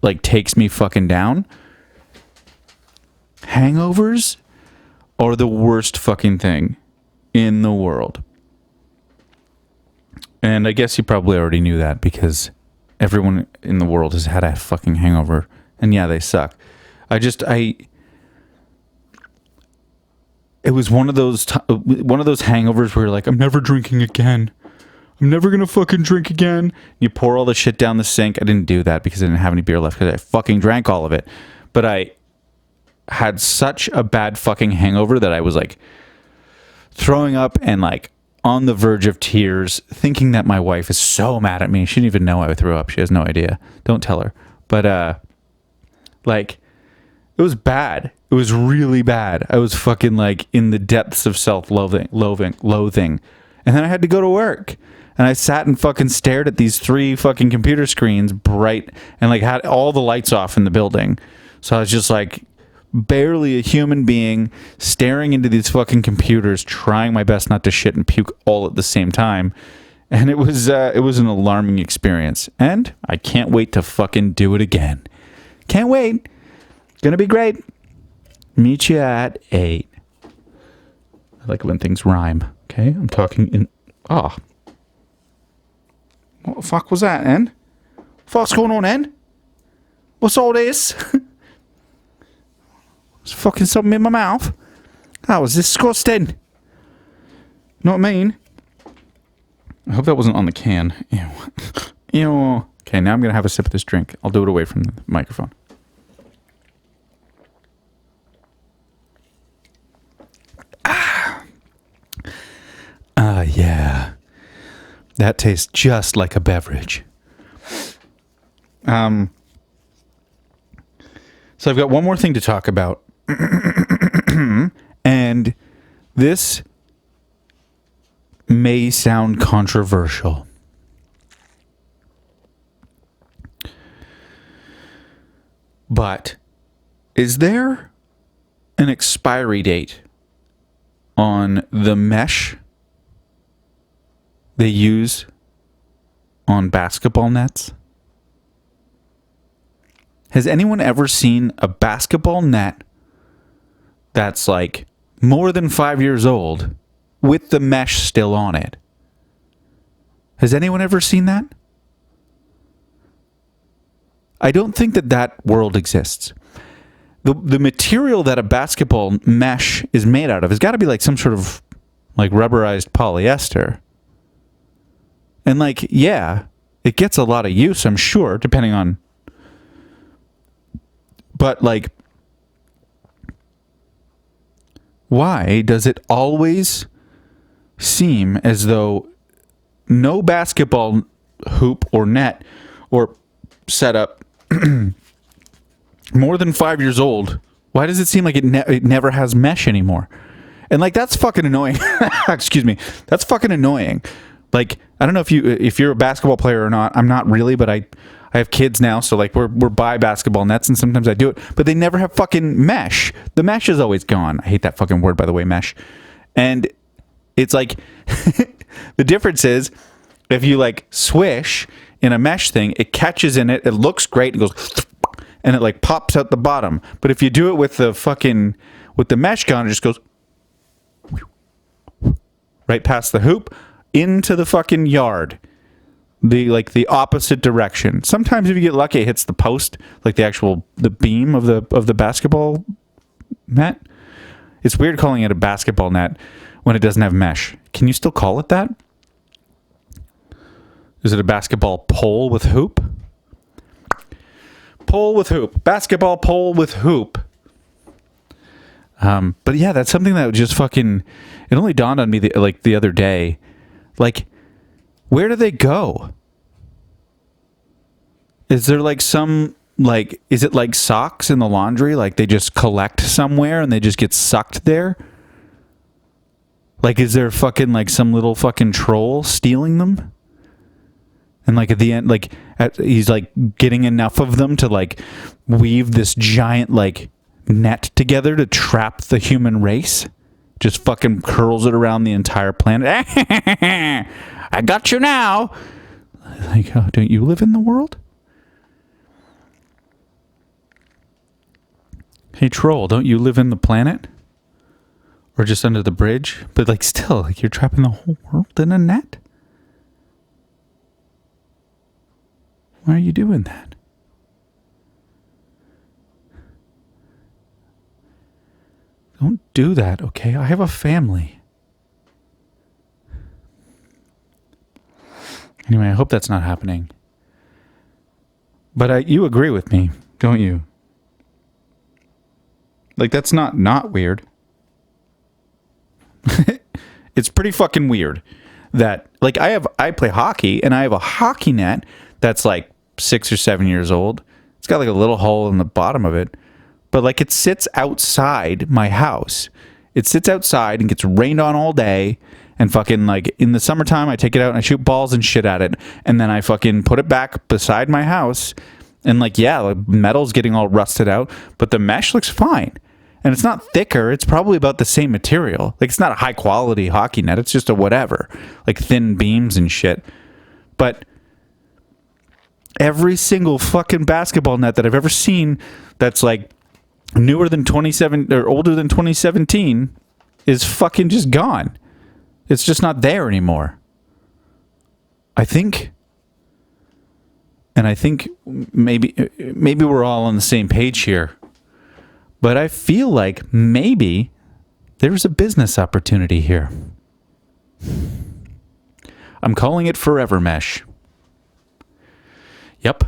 like takes me fucking down, hangovers are the worst fucking thing in the world. And I guess you probably already knew that because everyone in the world has had a fucking hangover. And yeah, they suck. It was one of those hangovers where you're like, I'm never drinking again. I'm never going to fucking drink again. You pour all the shit down the sink. I didn't do that because I didn't have any beer left because I fucking drank all of it. But I had such a bad fucking hangover that I was like throwing up and like on the verge of tears, thinking that my wife is so mad at me. She didn't even know I threw up. She has no idea. Don't tell her. But like, it was bad. It was really bad. I was fucking like in the depths of self-loathing. And then I had to go to work. And I sat and fucking stared at these 3 fucking computer screens bright and like had all the lights off in the building. So I was just like barely a human being staring into these fucking computers, trying my best not to shit and puke all at the same time. And it was an alarming experience. And I can't wait to fucking do it again. Can't wait. Gonna be great. Meet you at 8. I like it when things rhyme. Okay, I'm talking in... Oh. What the fuck was that, N? What's going on, N? What's all this? There's fucking something in my mouth. That was disgusting. You know what I mean? I hope that wasn't on the can. Ew. Ew. Okay, now I'm gonna have a sip of this drink. I'll do it away from the microphone. Yeah. That tastes just like a beverage. So I've got one more thing to talk about. And this may sound controversial. But is there an expiry date on the mesh they use on basketball nets? Has anyone ever seen a basketball net that's like more than 5 years old with the mesh still on it? Has anyone ever seen that? I don't think that world exists. The material that a basketball mesh is made out of has got to be like some sort of like rubberized polyester. And like, yeah, it gets a lot of use, I'm sure, depending on. But like, why does it always seem as though no basketball hoop or net or setup more than 5 years old, why does it seem like it never has mesh anymore? And like, that's fucking annoying. Excuse me. That's fucking annoying. Like, I don't know if you're a basketball player or not. I'm not really, but I have kids now, so like we're by basketball nets, and sometimes I do it, but they never have fucking mesh. The mesh is always gone. I hate that fucking word, by the way, mesh. And it's like the difference is if you like swish in a mesh thing, it catches in it, it looks great, it goes and it like pops out the bottom. But if you do it with the mesh gun, it just goes right past the hoop into the fucking yard. The opposite direction. Sometimes if you get lucky, it hits the post, like the beam of the basketball net. It's weird calling it a basketball net when it doesn't have mesh. Can you still call it that? Is it a basketball pole with hoop? Pole with hoop. Basketball pole with hoop. But yeah, that's something that just fucking. It only dawned on me the other day. Like, where do they go? Is there like some, like, is it like socks in the laundry? Like they just collect somewhere and they just get sucked there? Like, is there fucking like some little fucking troll stealing them? And like at the end, like he's like getting enough of them to like weave this giant like net together to trap the human race. Just fucking curls it around the entire planet. I got you now. Like, oh, don't you live in the world? Hey, troll, don't you live in the planet? Or just under the bridge? But like still, like you're trapping the whole world in a net? Why are you doing that? Don't do that, okay? I have a family. Anyway, I hope that's not happening. But you agree with me, don't you? Like, that's not weird. It's pretty fucking weird that, like, I play hockey, and I have a hockey net that's like 6 or 7 years old. It's got like a little hole in the bottom of it. But like it sits outside my house. It sits outside and gets rained on all day. And fucking like in the summertime, I take it out and I shoot balls and shit at it. And then I fucking put it back beside my house. And like, yeah, like metal's getting all rusted out. But the mesh looks fine. And it's not thicker. It's probably about the same material. Like it's not a high quality hockey net. It's just a whatever. Like thin beams and shit. But every single fucking basketball net that I've ever seen that's like newer than 27 or older than 2017 is fucking just gone. It's just not there anymore. I think maybe we're all on the same page here. But I feel like maybe there's a business opportunity here. I'm calling it Forever Mesh. Yep.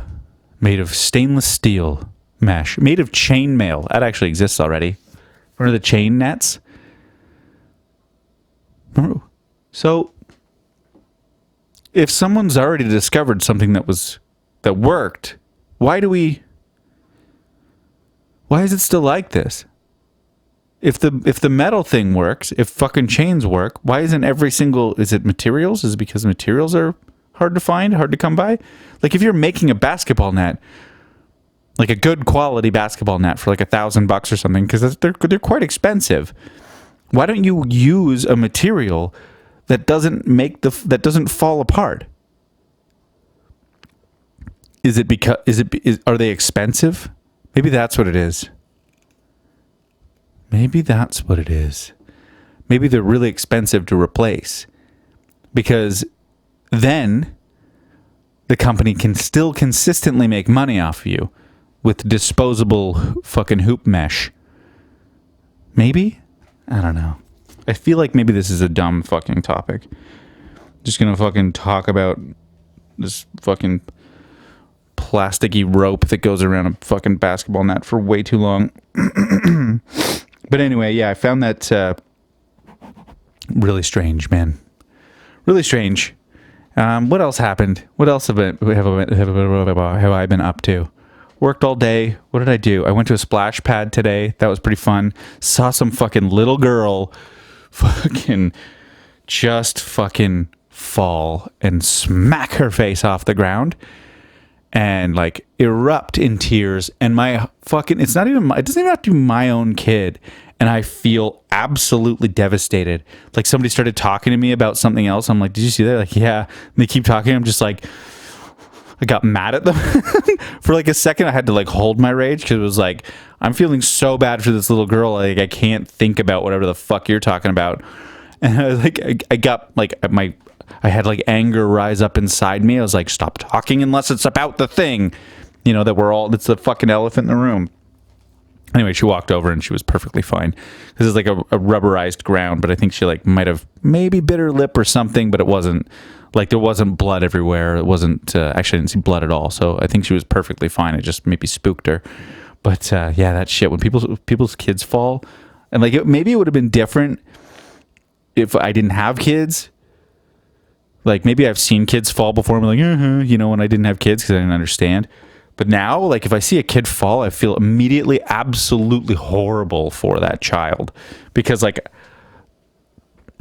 Made of stainless steel mesh. Made of chainmail. That actually exists already. Remember the chain nets? So, if someone's already discovered something that worked, why is it still like this? If the metal thing works, if fucking chains work, why isn't every single, is it materials? Is it because materials are hard to find, hard to come by? Like if you're making a basketball net, like a good quality basketball net for like $1,000 or something, because they're quite expensive. Why don't you use a material that doesn't that doesn't fall apart? Are they expensive? Maybe that's what it is. Maybe that's what it is. Maybe they're really expensive to replace, because then the company can still consistently make money off of you with disposable fucking hoop mesh. Maybe? I don't know. I feel like maybe this is a dumb fucking topic. Just gonna fucking talk about this fucking plasticky rope that goes around a fucking basketball net for way too long. But anyway, yeah, I found that really strange, man. Really strange. What else happened? What else have I been up to? Worked all day. What did I do? I went to a splash pad today. That was pretty fun. Saw some fucking little girl fucking just fucking fall and smack her face off the ground and like erupt in tears. And my fucking, it doesn't even have to be my own kid. And I feel absolutely devastated. Like somebody started talking to me about something else. I'm like, did you see that? Like, yeah. And they keep talking. I'm just like, I got mad at them for like a second. I had to like hold my rage because it was like, I'm feeling so bad for this little girl. Like I can't think about whatever the fuck you're talking about. And I was like, I got like I had like anger rise up inside me. I was like, stop talking unless it's about the thing, you know, it's the fucking elephant in the room. Anyway, she walked over and she was perfectly fine. This is like a rubberized ground, but I think she like might have maybe bit her lip or something, but it wasn't like there wasn't blood everywhere. It wasn't actually I didn't see blood at all. So I think she was perfectly fine. It just maybe spooked her. But yeah, that shit when people's kids fall, and like maybe it would have been different if I didn't have kids. Like maybe I've seen kids fall before. I'm like, you know, when I didn't have kids because I didn't understand. But now, like, if I see a kid fall, I feel immediately absolutely horrible for that child, because like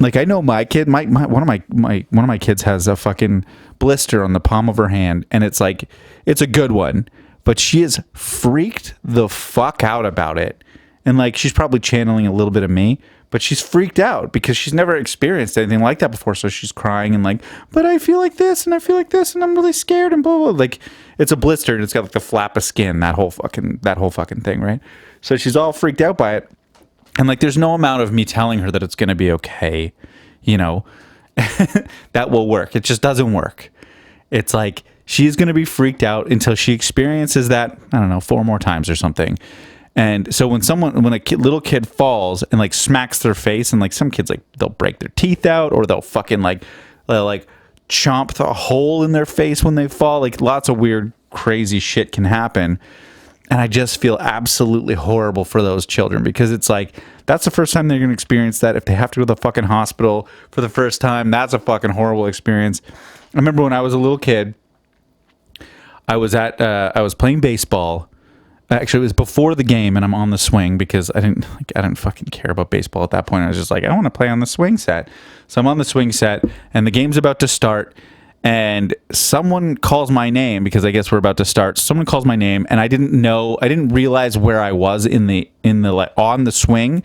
I know my kid, one of my kids has a fucking blister on the palm of her hand, and it's like it's a good one, but she is freaked the fuck out about it, and like she's probably channeling a little bit of me. But she's freaked out because she's never experienced anything like that before. So she's crying and like, but I feel like this and I feel like this and I'm really scared and blah, blah, blah. Like it's a blister and it's got like the flap of skin, that whole fucking thing, right? So she's all freaked out by it. And like, there's no amount of me telling her that it's going to be okay, you know, that will work. It just doesn't work. It's like, she's going to be freaked out until she experiences that, I don't know, 4 more times or something. And so when little kid falls and like smacks their face, and like some kids, like they'll break their teeth out or they'll fucking like chomp the hole in their face when they fall. Like lots of weird, crazy shit can happen. And I just feel absolutely horrible for those children, because it's like, that's the first time they're going to experience that. If they have to go to the fucking hospital for the first time, that's a fucking horrible experience. I remember when I was a little kid, I was playing baseball. Actually, it was before the game, and I'm on the swing because I didn't fucking care about baseball at that point. I was just like, I want to play on the swing set. So I'm on the swing set, and the game's about to start, and someone calls my name because I guess we're about to start. Someone calls my name, and I didn't realize where I was on the swing,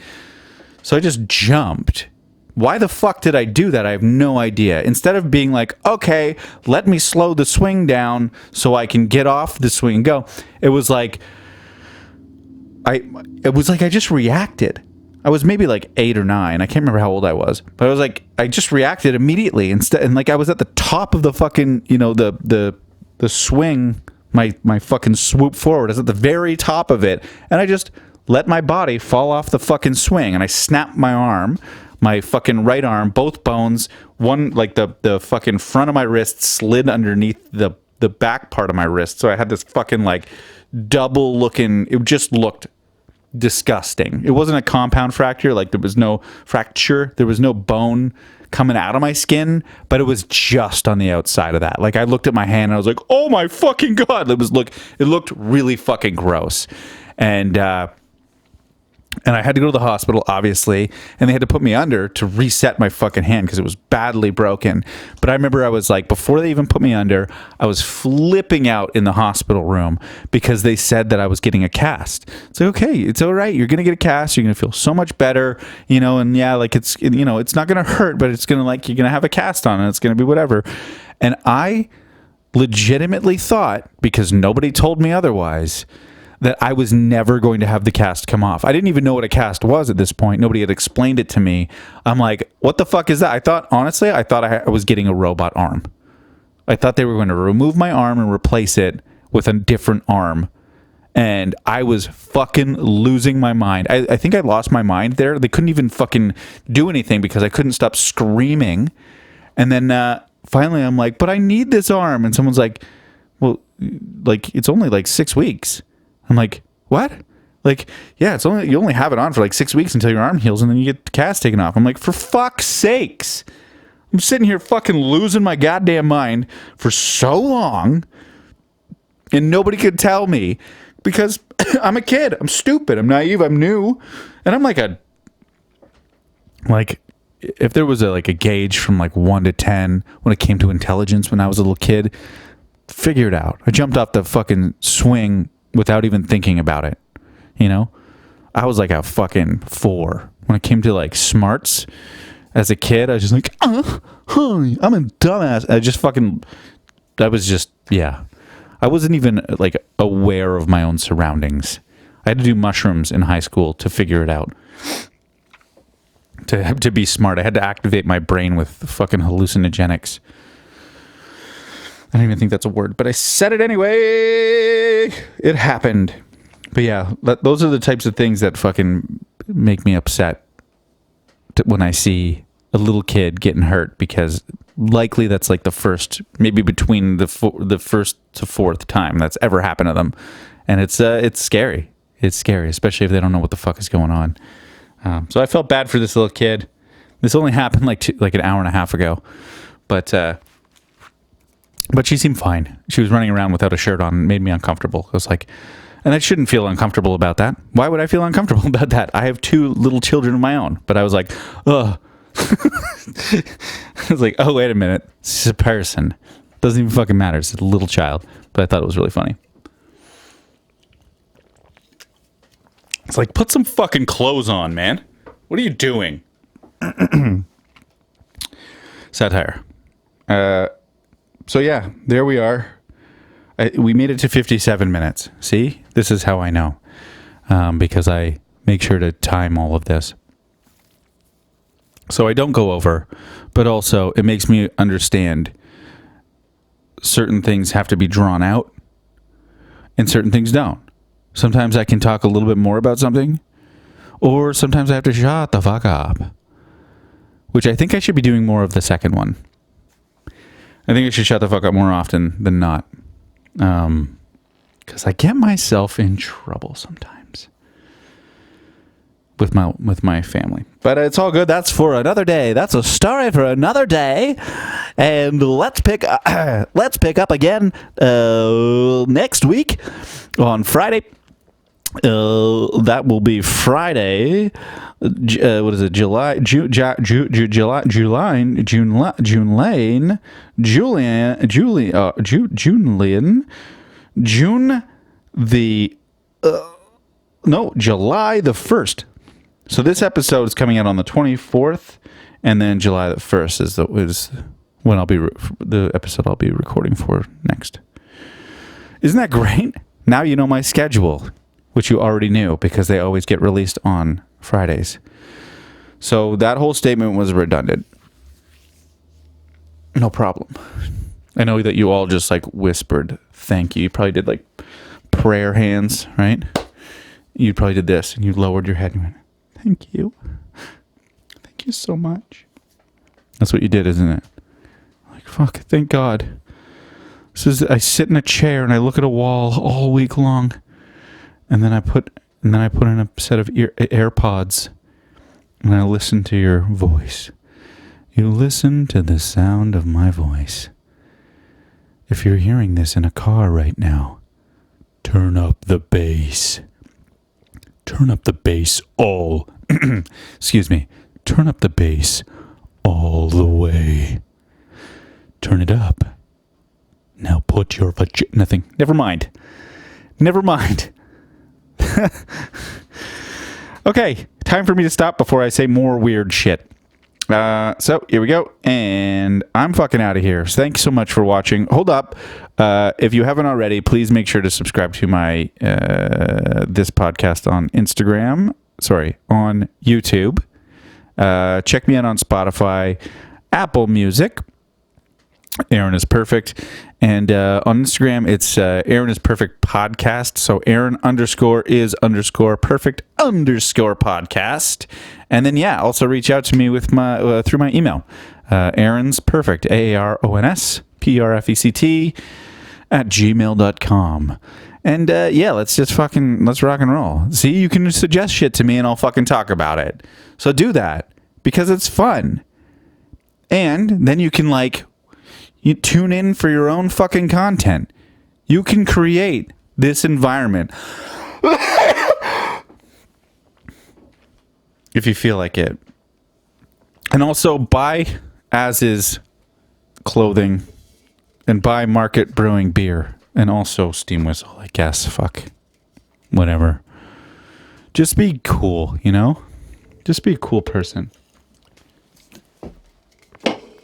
so I just jumped. Why the fuck did I do that? I have no idea. Instead of being like, okay, let me slow the swing down so I can get off the swing and go, it was like I just reacted. I was maybe like 8 or 9. I can't remember how old I was, but I was like, I just reacted immediately instead. And like, I was at the top of the fucking, you know, the swing, my fucking swoop forward. I was at the very top of it. And I just let my body fall off the fucking swing. And I snapped my arm, my fucking right arm, both bones, one, like the fucking front of my wrist slid underneath the back part of my wrist. So I had this fucking like double looking, it just looked disgusting. It wasn't a compound fracture, like there was no fracture, there was no bone coming out of my skin, but it was just on the outside of that. Like I looked at my hand and I was like, oh my fucking god, it looked really fucking gross. And And I had to go to the hospital, obviously, and they had to put me under to reset my fucking hand because it was badly broken. But I remember I was like, before they even put me under, I was flipping out in the hospital room because they said that I was getting a cast. It's like, okay, it's all right. You're going to get a cast. You're going to feel so much better, and yeah, like it's not going to hurt, but it's going to you're going to have a cast on and it's going to be whatever. And I legitimately thought, because nobody told me otherwise, that I was never going to have the cast come off. I didn't even know what a cast was at this point. Nobody had explained it to me. I'm like, what the fuck is that? I thought I was getting a robot arm. I thought they were going to remove my arm and replace it with a different arm. And I was fucking losing my mind. I think I lost my mind there. They couldn't even fucking do anything because I couldn't stop screaming. And then finally I'm like, but I need this arm. And someone's like, well, it's only 6 weeks. I'm like, what? Yeah, you only have it on for 6 weeks until your arm heals, and then you get the cast taken off. I'm like, for fuck's sakes. I'm sitting here fucking losing my goddamn mind for so long, and nobody could tell me because I'm a kid. I'm stupid. I'm naive. I'm new. And I'm if there was a gauge from 1 to 10 when it came to intelligence when I was a little kid, figure it out. I jumped off the fucking swing without even thinking about it. I was like a fucking 4 when it came to smarts. As a kid, I was just like, I'm a dumbass. I wasn't even aware of my own surroundings. I had to do mushrooms in high school to figure it out. To be smart, I had to activate my brain with fucking hallucinogenics. I don't even think that's a word, but I said it anyway. It happened. But yeah, those are the types of things that fucking make me upset when I see a little kid getting hurt, because likely that's the first, maybe between the first to fourth time that's ever happened to them. And it's scary. It's scary, especially if they don't know what the fuck is going on. So I felt bad for this little kid. This only happened an hour and a half ago. But she seemed fine. She was running around without a shirt on. It made me uncomfortable. I was like, and I shouldn't feel uncomfortable about that. Why would I feel uncomfortable about that? I have 2 little children of my own. But I was like, ugh. I was like, oh, wait a minute. It's a person. Doesn't even fucking matter. It's a little child. But I thought it was really funny. It's like, put some fucking clothes on, man. What are you doing? Satire. So yeah, there we are. We made it to 57 minutes. See? This is how I know. Because I make sure to time all of this. So I don't go over, but also it makes me understand certain things have to be drawn out and certain things don't. Sometimes I can talk a little bit more about something, or sometimes I have to shut the fuck up, which I think I should be doing more of the second one. I think I should shut the fuck up more often than not, because I get myself in trouble sometimes with my family. But it's all good. That's for another day. That's a story for another day. And let's pick up again next week on Friday. That will be Friday. What is it? July the 1st. So this episode is coming out on the 24th, and then July the 1st is when I'll be the episode I'll be recording for next. Isn't that great? Now you know my schedule, which you already knew because they always get released on Fridays. So that whole statement was redundant. No problem. I know that you all just whispered thank you. You probably did prayer hands, right? You probably did this and you lowered your head and went, thank you. Thank you so much. That's what you did, isn't it? Fuck, thank God. I sit in a chair and I look at a wall all week long. And then I put in a set of AirPods and I listen to your voice. You listen to the sound of my voice. If you're hearing this in a car right now, turn up the bass. Turn up the bass all. Excuse me. Turn up the bass all the way. Turn it up. Now put your nothing. Never mind. Okay, time for me to stop before I say more weird shit. So here we go, and I'm fucking out of here. So thanks so much for watching. Hold up. If you haven't already, please make sure to subscribe to my this podcast on on YouTube. Check me out on Spotify, Apple Music. Aaron is Perfect. And on Instagram, it's Aaron is Perfect Podcast. So Aaron _is_perfect _podcast. And then, also reach out to me with my through my email. Aaron's Perfect, AARONS PRFECT @gmail.com. And let's rock and roll. See, you can suggest shit to me and I'll fucking talk about it. So do that because it's fun. And then you can you tune in for your own fucking content. You can create this environment if you feel like it. And also buy As Is clothing and buy Market Brewing beer and also Steam Whistle, I guess. Fuck. Whatever. Just be cool, Just be a cool person.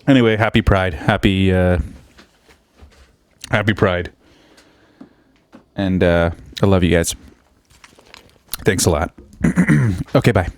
Anyway, happy Pride. Happy Pride. And I love you guys. Thanks a lot. Okay, bye.